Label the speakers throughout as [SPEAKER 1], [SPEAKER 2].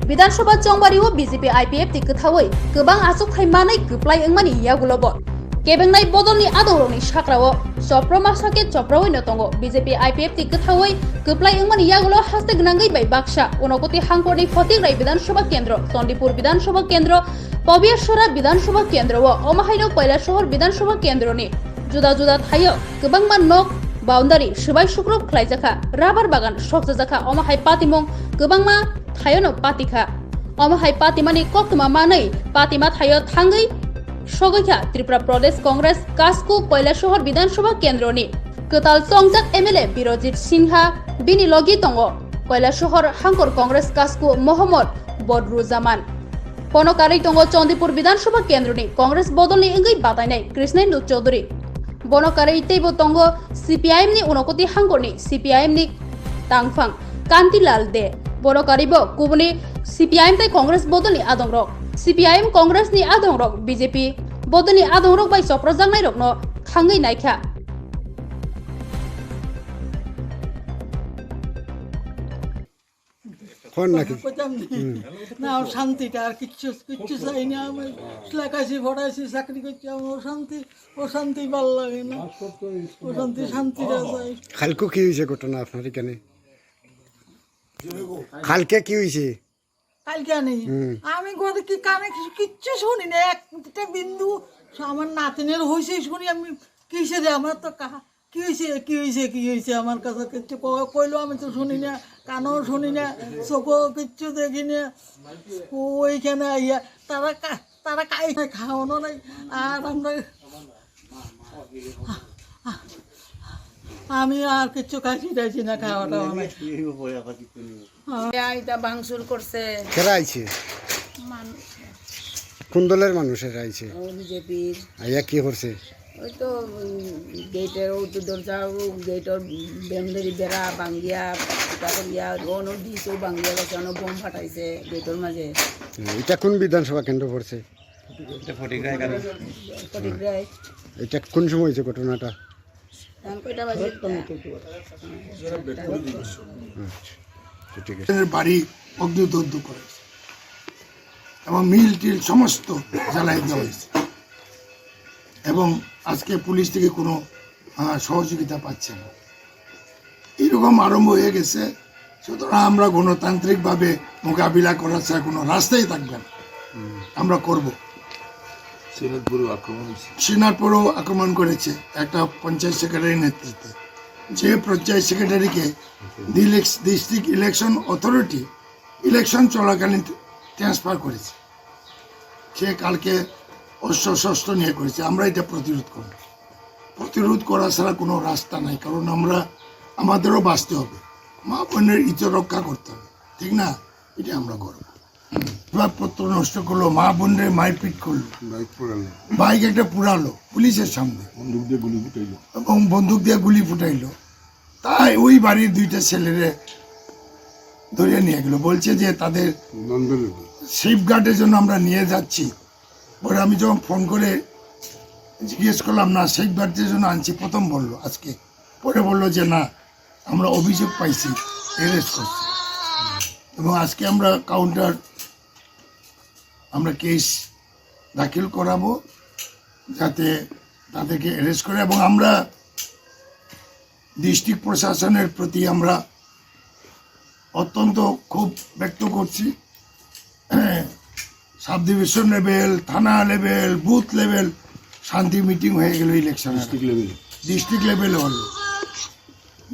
[SPEAKER 1] বিধানসভা চংবারিও BJP IPF টি গথাवै गोबां आसुक थाइमानै गोप्लाय ओंमानि यागुलबो केबेंनाय बदलनि आदौरनि साक्राओ चप्रमा साके चप्रावैनो दंगो बिजेपि आइपिएफ टी गथावै गोप्लाय ओंमानि यागुलो हास्ते गनांगै बाय बाक्सा उनकोटी हांकरनि फतिग्राय विधानसभा केन्द्र चंडीपुर विधानसभा केन्द्र पबियासरा विधानसभा केन्द्र व अमाहायनो कैलाशहर विधानसभा केन्द्रनि जुदा जुदा थायो गोबांमा नक बाउंडारि सुबाय सुक्रुब खलायजाखा राबार बागान सकजाखा अमाहाय पातिमं गोबांमा थायोनो पातिखा अमाहाय पातिमानि कक्तमा मानै पातिमा थायो थांगै सगैखा त्रिपुरा प्रदेश कांग्रेस कास्कु कैलाशहर विधानसभा केन्द्रनि गोताल चंजाक एमएलए बिरजित सिन्हा बिनि लगी दंगो कैलाशहर हांकर कांग्रेस कास्कु मोहम्मद बदरुज्जामान पनकारै दंगो चंडीपुर विधानसभा केन्द्रनि कांग्रेस बदलनि इंगै बादायनाय कृष्णेन्दु चौधुरी बनकारै तैबो दंगो सीपीआईएम नि उनकोटी हांकरनि सीपीआईएम नि तांगफां कांतिलाल दे बनकारिबो गुबुनि सीपीआईएम तै कांग्रेस बदलनि आदंरक सीपीआईएम कांग्रेस नि आदंरक बीजेपी बदलनि आदंरक बाय सप्रजांनाय रकनो थांगै नायखा
[SPEAKER 2] কোন নাকি
[SPEAKER 3] না শান্তিটা আর কিচ্ছু কিচ্ছু চাই না। আমি লেখাইছি পড়াইছি চাকরি করছি, আমার শান্তি ভালো লাগে না। শান্তিটা চাই।
[SPEAKER 2] কালকে কি হয়েছে ঘটনা আপনার এখানে? কালকে কি হয়েছে?
[SPEAKER 3] কালকে নেই আমি কথা কি কানে কিচ্ছু শুনি না, একটা বিন্দু আমার নাতিনের হয়েছে শুনি আমি। কিসে রে আমার তো কি হয়েছে আমার কাছে কিচ্ছু কইলো আমি তো শুনি না, কানও শুনি না, চোখও কিচ্ছু দেখি না। ওইখানে আইয়া তারা খাওয়ানো নাই আর আমি আর কিচ্ছু খাইছি না, খাওয়াটা অনেক
[SPEAKER 4] ভাঙচুর করছে।
[SPEAKER 2] কেরা আইছে? কোন দলের মানুষের আইছে?
[SPEAKER 4] বিজেপির।
[SPEAKER 2] আইয়া কি করছে?
[SPEAKER 4] ওই তো গেটের দরজা গেটের বেমদারি বেড়া ভাঙ্গিয়া করিয়া অন্য দিয়েছে, ভাঙ্গিয়া গেছে, অন্য বোম ফাটাইছে গেটের মাঝে।
[SPEAKER 2] এটা কোন বিধানসভা কেন্দ্র পড়ছে?
[SPEAKER 4] ফটিকরায়।
[SPEAKER 2] এটা কোন সময় হয়েছে ঘটনাটা?
[SPEAKER 5] বাড়ি অগ্নিদগ্ধ করেছে এবং মিল টিল সমস্ত জ্বালাই দেওয়া হয়েছে এবং আজকে পুলিশ থেকে কোনো সহযোগিতা পাচ্ছে না। এরকম আরম্ভ হয়ে গেছে। সুতরাং আমরা গণতান্ত্রিকভাবে মোকাবিলা করার ছাড়া কোনো রাস্তাই থাকবে না। আমরা করব। শ্রীনাথপুরও আক্রমণ করেছে একটা পঞ্চায়েত সেক্রেটারির নেতৃত্বে, যে পঞ্চায়েত সেক্রেটারিকে ডিস্ট্রিক্ট ইলেকশন অথরিটি ইলেকশন চলাকালীন ট্রান্সফার করেছে। সে কালকে অস্ত্র নিয়ে করেছে। আমরা এটা প্রতিরোধ করা ছাড়া কোনো রাস্তা নাই, কারণ আমাদেরও বাঁচতে হবে, মা বোনের ইজ্জত রক্ষা করতে হবে, ঠিক না? এটা আমরা করবো। পত্র নষ্ট করলো, মা বোনের মারপিট করলো, বাইক একটা পুরালো পুলিশের সামনে, এবং বন্দুক দিয়ে গুলি ফুটাইলো। তাই ওই বাড়ির দুইটা ছেলেরে ধরে নিয়ে গেল, বলছে যে তাদের সেফগার্ডের জন্য আমরা নিয়ে যাচ্ছি। পরে আমি যখন ফোন করে জিজ্ঞেস করলাম, না সেফগার্ডের জন্য আনছি প্রথম বললো আজকে, পরে বললো যে না আমরা অভিযোগ পাইছি, অ্যারেস্ট করছি। এবং আজকে আমরা কেস দাখিল করাবো যাতে তাদেরকে অ্যারেস্ট করে। এবং আমরা ডিস্ট্রিক্ট প্রশাসনের প্রতি আমরা অত্যন্ত ক্ষোভ ব্যক্ত করছি। সাব ডিভিশন লেভেল, থানা লেভেল, বুথ লেভেল শান্তি মিটিং হয়ে গেল, ইলেকশন ডিস্ট্রিক্ট লেভেলে হলো,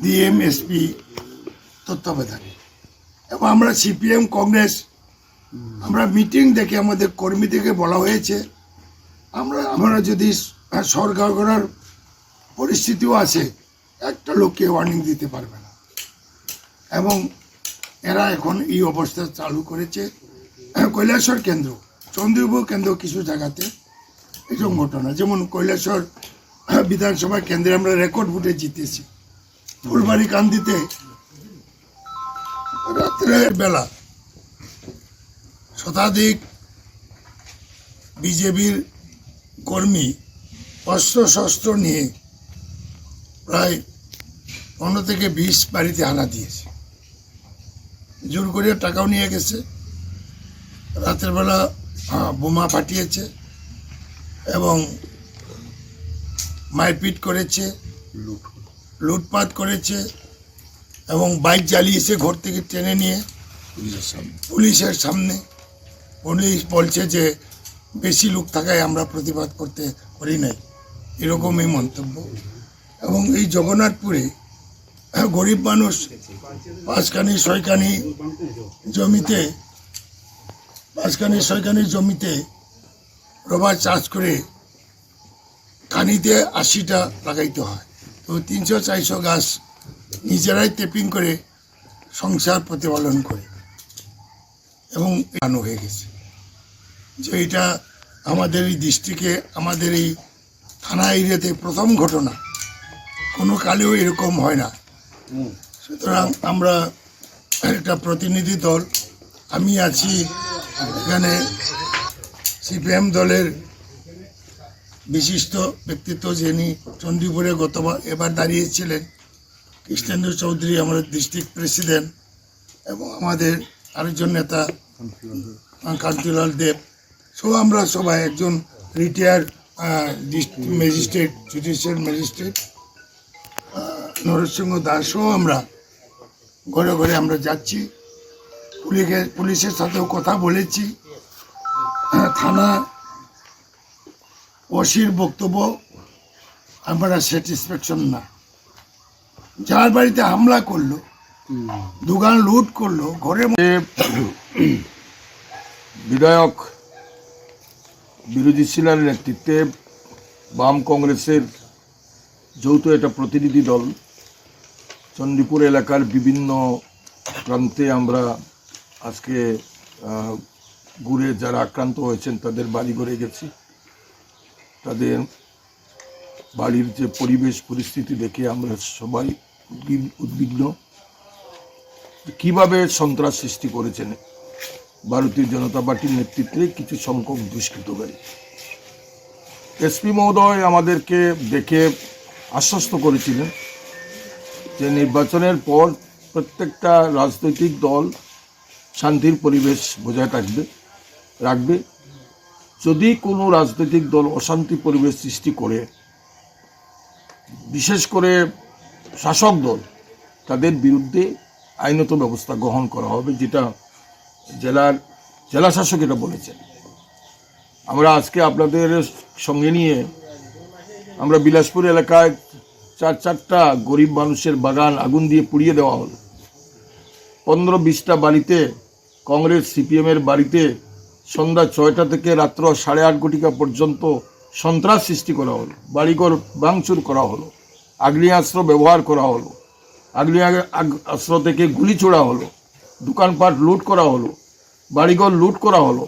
[SPEAKER 5] ডিএম এসপি তত্ত্বাবধানে। এবং আমরা সিপিএম কংগ্রেস আমরা মিটিং দেখে আমাদের কর্মীদেরকে বলা হয়েছে আমরা যদি সরকার করার পরিস্থিতিও আছে, একটা লোককে ওয়ার্নিং দিতে পারবে না। এবং এরা এখন এই অবস্থা চালু করেছে। কৈলাসহর কেন্দ্র, চন্দ্রপুর কেন্দ্র কিছু জায়গাতে এরকম ঘটনা, যেমন কৈলাসহর বিধানসভা কেন্দ্রে আমরা রেকর্ড ভোটে জিতেছি। ফুলবাড়ি কান্দিতে রাত্রের বেলা শতাধিক বিজেপির কর্মী অস্ত্র নিয়ে প্রায় 15 থেকে 20 বাড়িতে হানা দিয়েছে, জোর করে টাকাও নিয়ে গেছে রাতের বেলা বোমা ফাটিয়েছে এবং মারপিট করেছে, লুটপাট করেছে এবং বাইক জ্বালিয়েছে ঘর থেকে টেনে নিয়ে পুলিশের সামনে। পুলিশ বলছে যে বেশি লোক থাকায় আমরা প্রতিবাদ করতে পারি নাই, এরকমই মন্তব্য। এবং এই জগন্নাথপুরে গরিব মানুষ 5 ছয়খানি জমিতে রবার চাষ করে কানিতে 80টা লাগাইতে হয়। তো 300-400 গাছ নিজেরাই টেপিং করে সংসার প্রতিপালন করে এবং এখানে হয়ে গেছে যে এটা আমাদের এই ডিস্ট্রিক্টে, আমাদের এই থানা এরিয়াতে প্রথম ঘটনা, কোনো কালেও এরকম হয় না। সুতরাং আমরা একটা প্রতিনিধি দল, আমি আছি এখানে, সিপিএম দলের বিশিষ্ট ব্যক্তিত্ব যিনি চণ্ডীপুরে এবার দাঁড়িয়েছিলেন, কৃষ্ণেন্দু চৌধুরী আমাদের ডিস্ট্রিক্ট প্রেসিডেন্ট, এবং আমাদের আরেকজন নেতা কান্তিলাল দেব, আমরা সবাই, একজন retired magistrate, judicial magistrate Narasimha দাসও আমরা ঘরে ঘরে আমরা যাচ্ছি, পুলিশের সাথেও কথা বলেছি। থানা ওসির বক্তব্য আমরা স্যাটিসফ্যাকশন না। যার বাড়িতে হামলা করলো, দোকান লুট করলো, ঘরে
[SPEAKER 6] বিধায়ক বিরোধী শিলার নেতৃত্বে বাম কংগ্রেসের যৌথ একটা প্রতিনিধি দল চণ্ডীপুর এলাকার বিভিন্ন প্রান্তে আমরা আজকে ঘুরে যারা আক্রান্ত হয়েছেন তাদের বাড়ি ঘরে গেছি। তাদের বাড়ির যে পরিবেশ পরিস্থিতি দেখে আমরা সবাই উদ্বিগ্ন। কিভাবে সন্ত্রাস সৃষ্টি করেছেন ভারতীয় জনতা পার্টির নেতৃত্বে কিছু সংখ্যক দুষ্কৃতকারী। এসপি মহোদয় আমাদেরকে দেখে আশ্বস্ত করেছিলেন যে নির্বাচনের পর প্রত্যেকটা রাজনৈতিক দল শান্তির পরিবেশ বজায় রাখবে। যদি কোনো রাজনৈতিক দল অশান্তি পরিবেশ সৃষ্টি করে, বিশেষ করে শাসক দল, তাদের বিরুদ্ধে আইনত ব্যবস্থা গ্রহণ করা হবে, যেটা জেলা শাসক এটা বলেছেন। আমরা আজকে আপনাদের সঙ্গে নিয়ে আমরা বিলাসপুর এলাকায় 4টা গরিব মানুষের বাগান আগুন দিয়ে পুড়িয়ে দেওয়া হলো। 15-20টা বাড়িতে, কংগ্রেস সিপিএমের বাড়িতে সন্ধ্যা 6টা থেকে রাত্র 8:30 ঘটিকা পর্যন্ত সন্ত্রাস সৃষ্টি করা হলো, বাড়িঘর ভাঙচুর করা হলো, আগ্নেয়াস্ত্র ব্যবহার করা হলো, আগ্নেয়াস্ত্র থেকে গুলি ছোড়া হলো, দোকানপাট লুট করা হলো, বাড়িঘর লুট করা হলো।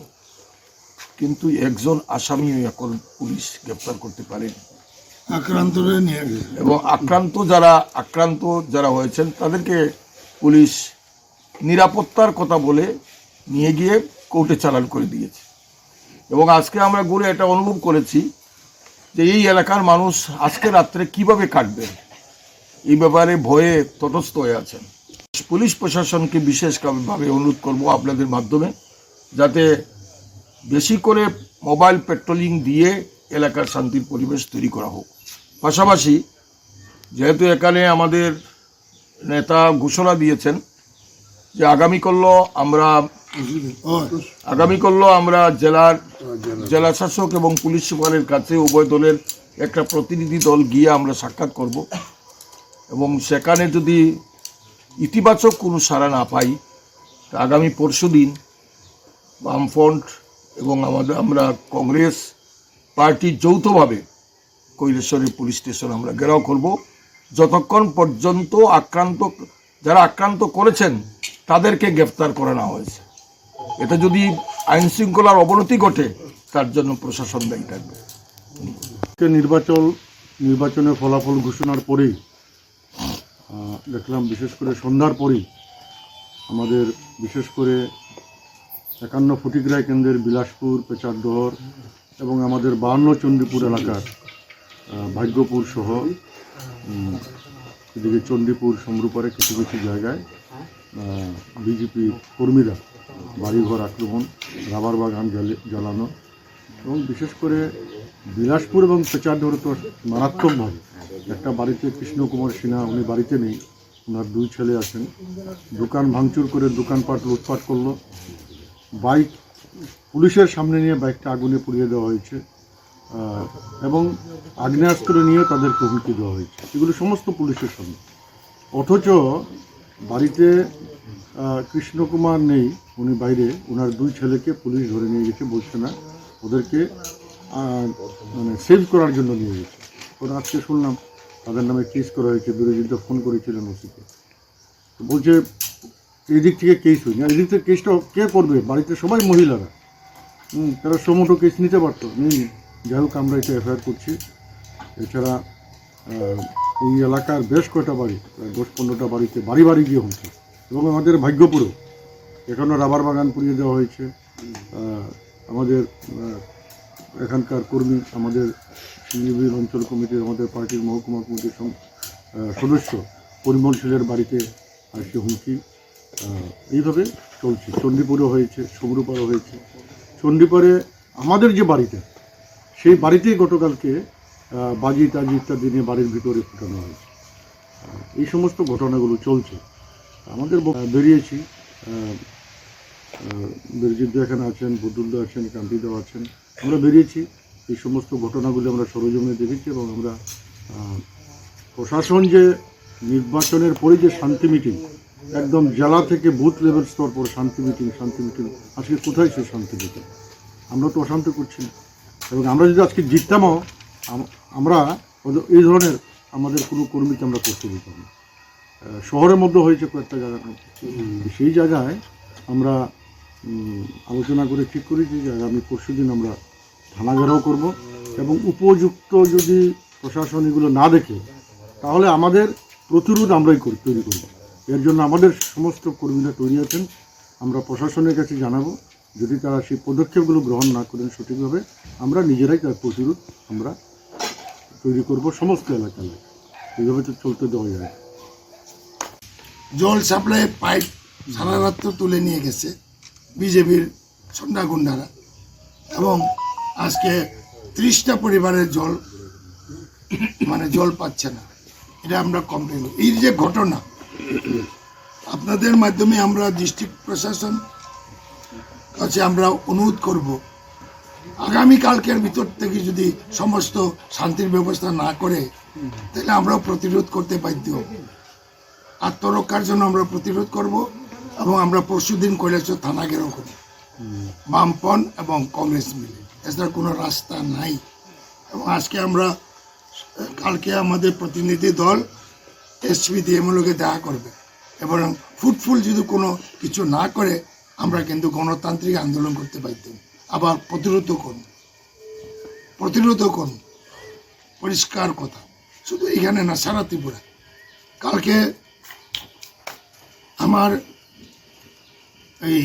[SPEAKER 6] কিন্তু একজন আসামিও এখন পুলিশ গ্রেপ্তার করতে পারেনি। এবং আক্রান্ত যারা হয়েছেন তাদেরকে পুলিশ নিরাপত্তার কথা বলে নিয়ে গিয়ে কোর্টে চালান করে দিয়েছে। এবং আজকে আমরা ঘুরে এটা অনুভব করেছি যে এই এলাকার মানুষ আজকে রাত্রে কিভাবে কাটবে, এই ব্যাপারে ভয়ে তটস্থ হয়ে আছেন। পুলিশ প্রশাসনকে বিশেষভাবে অনুরোধ করব আপনাদের মাধ্যমে, যাতে বেশি করে মোবাইল পেট্রোলিং দিয়ে এলাকার শান্তির পরিবেশ তৈরি করা হোক। পাশাপাশি যেহেতু এখানে আমাদের নেতা ঘোষণা দিয়েছেন যে আগামীকাল আমরা জেলা শাসক এবং পুলিশ সুপারের কাছে উভয় দলের একটা প্রতিনিধি দল গিয়ে আমরা সাক্ষাৎ করব, এবং সেখানে যদি ইতিবাচক কোনো সাড়া না পাই, আগামী পরশুদিন বামফ্রন্ট এবং আমরা কংগ্রেস পার্টি যৌথভাবে কৈলাসহরের পুলিশ স্টেশন আমরা ঘেরাও করব, যতক্ষণ পর্যন্ত যারা আক্রান্ত করেছেন তাদেরকে গ্রেফতার করা না হয়েছে। এটা যদি আইন শৃঙ্খলার অবনতি ঘটে, তার জন্য প্রশাসন দায়ী থাকবে।
[SPEAKER 7] নির্বাচনের ফলাফল ঘোষণার পরেই দেখলাম, বিশেষ করে সন্ধ্যার পরেই আমাদের বিশেষ করে 51 ফটিকরায় কেন্দ্রের বিলাসপুর, পেচারদহর এবং আমাদের 52 চণ্ডীপুর এলাকার ভাগ্যপুর সহ এদিকে চণ্ডীপুর সমরূপারে কিছু কিছু জায়গায় বিজেপি কর্মীরা বাড়িঘর আক্রমণ, রাবার বাগান জ্বালানো, এবং বিশেষ করে বিলাসপুর এবং পেচারডোরে তো মারাত্মকভাবে একটা বাড়িতে কৃষ্ণ কুমার সিনহা, উনি বাড়িতে নেই, ওনার 2 ছেলে আছেন, দোকান ভাঙচুর করে দোকানপাট লুটপাট করলো, বাইক পুলিশের সামনে নিয়ে বাইকটা আগুনে পুড়িয়ে দেওয়া হয়েছে, এবং আগ্নেয়াস্ত্র নিয়ে তাদেরকে হুমকি দেওয়া হয়েছে। এগুলো সমস্ত পুলিশের সামনে। অথচ বাড়িতে কৃষ্ণকুমার নেই, উনি বাইরে, ওনার 2 ছেলেকে পুলিশ ধরে নিয়ে গেছে, বলছে না ওদেরকে মানে সেভ করার জন্য নিয়ে গেছে। ওরা আজকে শুনলাম তাদের নামে কেস করা হয়েছে, বিরোধীরা ফোন করেছিলেন ওসিকে, তো বলছে এই দিক থেকে কেস হয়নি। আর এই দিক থেকে কেসটা কে করবে? বাড়িতে সবাই মহিলারা, তারা সমস্ত কেস নিতে পারতো, নেই। যাই হোক, আমরা এটা এফআইআর করছি। এছাড়া এই এলাকার বেশ কয়টা বাড়ি, প্রায় 10-15টা বাড়িতে বাড়ি বাড়ি গিয়ে হচ্ছে, এবং আমাদের ভাগ্যপুরেও এখানেও রাবার বাগান পুড়িয়ে দেওয়া হয়েছে। আমাদের এখানকার কর্মী, আমাদের শিলিগুড়ি অঞ্চল কমিটির, আমাদের পার্টির মহকুমা কমিটির সদস্য পরিমল শীলের বাড়িতে আজকে হুমকি। এইভাবে চলছে। চণ্ডীপুরেও হয়েছে, সমরুপাড়ও হয়েছে। চণ্ডীপুরে আমাদের যে বাড়িটা, সেই বাড়িতেই গতকালকে বাজি টাজি ইত্যাদি নিয়ে বাড়ির ভিতরে ফুটানো হয়েছে। এই সমস্ত ঘটনাগুলো চলছে। আমাদের বেরিয়েছি, বীরজিৎ এখানে আছেন, বদুলদা আছেন, কান্তিদাও আছেন, আমরা বেরিয়েছি। এই সমস্ত ঘটনাগুলি আমরা সরজমিনে দেখেছি, এবং আমরা প্রশাসন যে নির্বাচনের পরে যে শান্তি মিটিং, একদম জেলা থেকে বুথ লেভেল স্তর পর শান্তি মিটিং, আজকে কোথায় সেই শান্তি মিটিং? আমরা তো অশান্তি করছি না। এবং আমরা যদি আজকে জিততামও, আমরা এই ধরনের আমাদের কোনো কর্মীকে আমরা করতে দিতাম না। শহরের মধ্যে হয়েছে কয়েকটা জায়গার মধ্যে, সেই জায়গায় আমরা আলোচনা করে ঠিক করেছি যে আগামী পরশুদিন আমরা থানা ঘেরাও করব, এবং উপযুক্ত যদি প্রশাসন এগুলো না দেখে, তাহলে আমাদের প্রতিরোধ আমরাই তৈরি করব। এর জন্য আমাদের সমস্ত কর্মীরা তৈরি আছেন। আমরা প্রশাসনের কাছে জানাবো, যদি তারা সেই পদক্ষেপগুলো গ্রহণ না করেন সঠিকভাবে, আমরা নিজেরাই তার প্রতিরোধ আমরা তৈরি করব সমস্ত এলাকায়। এইভাবে তো চলতে দেওয়া যায়।
[SPEAKER 5] জল সাপ্লাই পাইপ সারা রাত্র তুলে নিয়ে গেছে বিজেপির সন্ধ্যা গুন্ডারা, এবং আজকে 30টা পরিবারের জল পাচ্ছে না। এটা আমরা কমপ্লেন। এই যে ঘটনা, আপনাদের মাধ্যমে আমরা ডিস্ট্রিক্ট প্রশাসন কাছে আমরা অনুরোধ করব, আগামীকালকের ভিতর থেকে যদি সমস্ত শান্তির ব্যবস্থা না করে, তাহলে আমরাও প্রতিরোধ করতে বাধ্য হব। আত্মরক্ষার জন্য আমরা প্রতিরোধ করব, এবং আমরা পরশুদিন কৈলাসহর থানা ঘেরাও করব, বামপন এবং কংগ্রেস মিলে। এছাড়া কোনো রাস্তা নাই। এবং কালকে আমাদের প্রতিনিধি দল এসপি ডিএমওকে দেখা করবে, এবং ফুটফুল যদি কোনো কিছু না করে, আমরা কিন্তু গণতান্ত্রিক আন্দোলন করতে পারতাম। আবার প্রতিরোধ করুন, পরিষ্কার কথা। শুধু এখানে না, সারা ত্রিপুরা। কালকে আমার এই